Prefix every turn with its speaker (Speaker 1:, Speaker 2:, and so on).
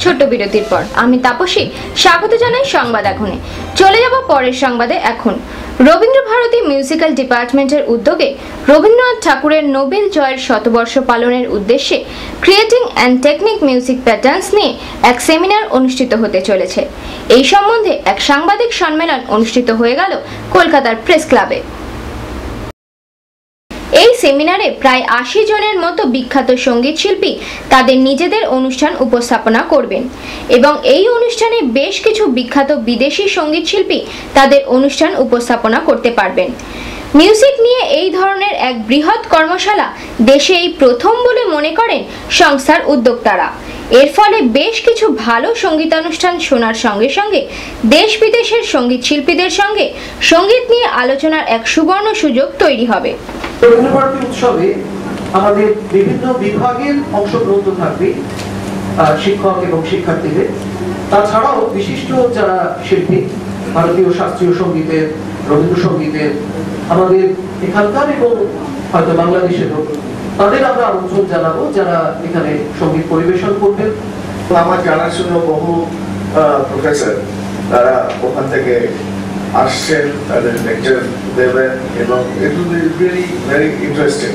Speaker 1: ছোট্ট বিরতির পর আমি তাপসী স্বাগত জানাই সংবাদ এখনে। চলে যাব পরের সংবাদে। এখন রবীন্দ্র ভারতী মিউজিক্যাল ডিপার্টমেন্টের উদ্যোগে রবীন্দ্রনাথ ঠাকুরের নোবেল জয়ের শতবর্ষ পালনের উদ্দেশ্যে creating and technique music patterns নিয়ে এক সেমিনার অনুষ্ঠিত হতে চলেছে। এই সম্বন্ধে এক সাংবাদিক সম্মেলন অনুষ্ঠিত হয়ে গেল কলকাতার প্রেস ক্লাবে। এই সেমিনারে প্রায় ৮০ জনের মতো বিখ্যাত সঙ্গীত শিল্পী তাদের নিজেদের অনুষ্ঠান উপস্থাপনা করবেন এবং এই অনুষ্ঠানে বেশ কিছু বিখ্যাত বিদেশি সঙ্গীত শিল্পী তাদের অনুষ্ঠান উপস্থাপনা করতে পারবেন। মিউজিক নিয়ে এই ধরনের এক বৃহৎ কর্মশালা দেশে এই প্রথম বলে মনে করেন সংস্থার উদ্যোক্তারা। এর ফলে বেশ কিছু ভালো সঙ্গীতানুষ্ঠান শোনার সঙ্গে সঙ্গে দেশ বিদেশের সঙ্গীত শিল্পীদের সঙ্গে সঙ্গীত নিয়ে আলোচনার এক সুবর্ণ সুযোগ তৈরি হবে।
Speaker 2: রবীন্দ্র ভারতী উৎসবে আমাদের বিভিন্ন বিভাগের অংশগ্রহণ থাকবে, শিক্ষক এবং শিক্ষার্থীদের। তাছাড়াও বিশিষ্ট যারা শিল্পী, ভারতীয় শাস্ত্রীয় সঙ্গীতের, রবীন্দ্রসঙ্গীতের, আমাদের এখানকার এবং হয়তো বাংলাদেশের তাদের আমরা আমন্ত্রণ জানাবো যারা এখানে সঙ্গীত পরিবেশন করবেন।
Speaker 3: আমার জানাশোনা বহু প্রফেসর তারা ওখান থেকে আসছেন, তাদের লেকচার দেবেন এবং it will be really very interesting.